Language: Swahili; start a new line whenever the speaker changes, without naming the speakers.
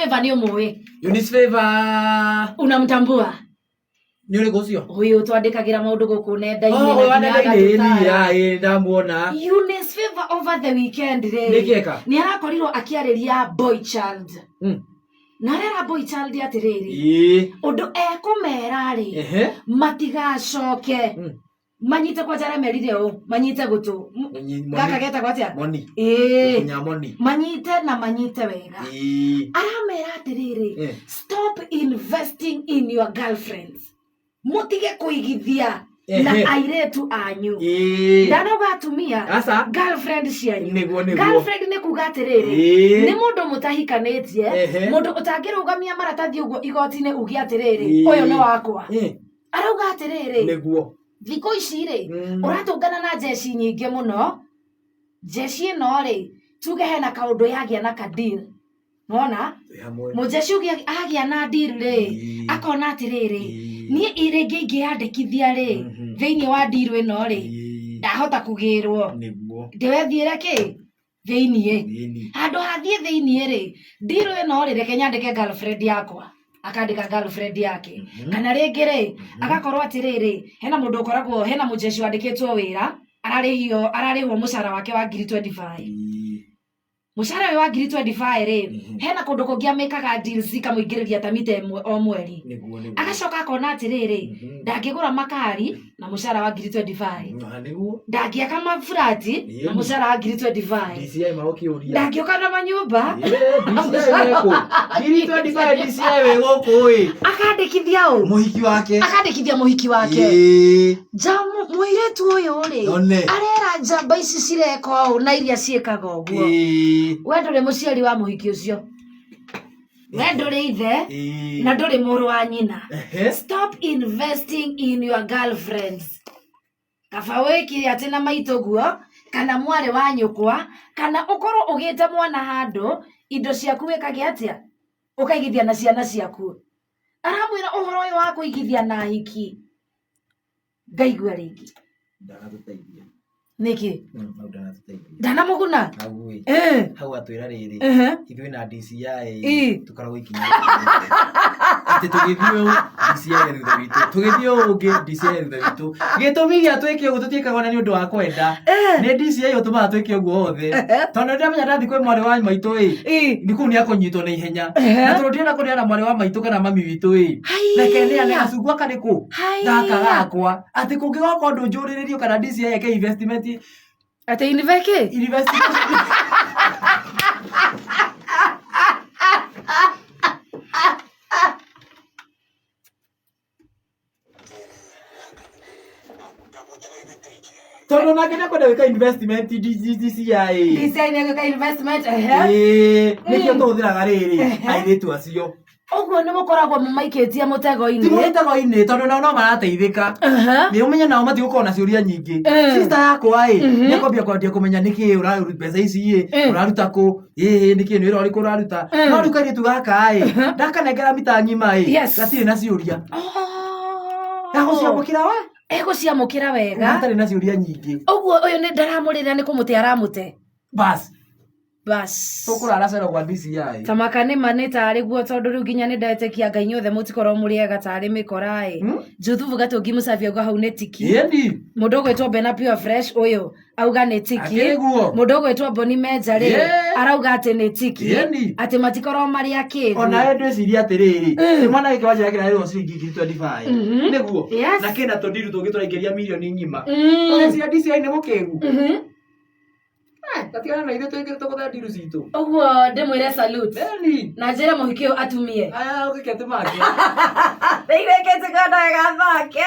Favor ni umwe.
Eunice Favor.
Unamtambua?
Ni ule gocio.
Huyo twandikagira maundu guku nenda-ini
na nginya ndamuona.
Eunice Favor over the weekend
Nikieka.
Ni arakorirwo akiariria boy child. Na rera boy child atiriri. Undu ekumera ri. Matigacoke. Manyite kwa jara merire o, manyite gutu. Kaka geta kwa tia.
Moni. Moni.
Manyite na manyite wega. Aramera atiriri. Stop investing in your girlfriends. Mutige kuigithia na airetu anyu. Ndano gatumia girlfriend cianyu. Girlfriend ni kuga atiriri. Ni mundu mutahikanetie, mundu utangirugamia maratathi uguo igoti-ini ugi atiriri. Uyu ni wakwa. Arauga atiriri. Niguo. Thiko ici ri uratungana na jeshi nyingi muno. Jeshi ino ri tuge hena kaundu yagia na kadeal. Mona? Mujeshi ugi agia na deal ri akona atiriri. Ni irenge ingiyandikithia ri thiini wa deal ino ri ndahota kugirwo. Niguo. Ndiwethiire ki? Thiini. Handu hathie thiini ri deal ino ri reke nyandike girlfriend yakwa. Akandika girlfriend yake. Kana ringi ri agakorwo atiriri hena mundu ukoragwo hena mujeshi wandikitwo wira ararihwo mushara wake wa 25. Mushara wa 25 ri hena kundu kungi amekaga deals kamuingiriria tamite o mweri. Agacoka akona atiriri ndangigura makari na mushara wa 25. Ndangiaka mafurati na mushara wa 25. DCI maokiuria. Ndangioka na manyumba. DCI 25 DCI we gukui. Akandikithia u muhiki wake. Akandikithia muhiki wake. Jamu muiretu uyu ri arera njamba ici cireka u na iria ciekaga uguo. We nduri muciari wa muhiki ucio. We nduri ithe na nduri muru wa nyina. Stop investing in your girlfriends. Kaba wikire ati na maito guo kana mwari wa nyukwa kana ukorwo ugite mwana handu indo ciaku wikage atia ukaigithia na ciana ciaku. Aramwira uhoro uyu wa kuigithia na hiki. Ngaigua ringi. Ndagatuteithia. Niki? Ndana muguna? Hagui. Hau atwira riri. Ithui na DCI tukaragwo ikinya. Ati tugithio DCI thutha witu. Tugithio ungi DCI thutha witu. Gitumi gia twike ugu tutiikaga na ni undu wa kwenda. Ni DCI utumaga twike ugu othe. Tondu ndamenya ndathi kwi mwari wa maitu ni kuu ni akunyitwo na ihenya. Na turutiena kuneana mwari wa maitu kana mami witu na kenia ni acungwa kaniku. Gaka gakwa. Ati kungigoka undu njuriririo kana DCI eke investment ate investment. Tono na kena kwenda weka investment DCI. DCI ni weka investment nikio tuthiraga riri airetu acio. Oguo ni mukoragwo mumaikitie mutego-ini. Ti mutego-ini tondu nao no marateithika. Ni umenya nao matigukorwo na ciuria nyingi. Sister yakwa ni akwambia kwendia kumenya niki uraruta mbeca ici uraruta ku niki ni wira uriku uraruta. No riu kairetu gaka ndakanengera mita ngima gatiri na ciuria. Gaguciamukira we eguciamukira wega atari na ciuria nyingi. Oguo uyu ni ndaramurira ni kumuti aramute bas tukurara cero kwa DCI tamaka ni manita ari guo tondu riu ginya ni ndaetekia Ngai nyothe mutikoro muriega tari mikora juthuvu gatungi musavia go hau ni tiki mundu gwetwo Bena Pure Fresh uyu auga ni tiki mundu gwetwo Boni Menja ri arauga ati ni tiki ati matikoro mari akiri ona endu ciria atiriri mwana gike wajira kira ro ciringi 25 niguo na kina tondiru tungituraingiria milioni ngima ona cia DCI ni mukiru Tatiana na ithe twekete gutha ndiru citu. Oguo ndimwire salute. Na njira muhiki atumie. Aya ukikete make. Ndeirekete kana gathake.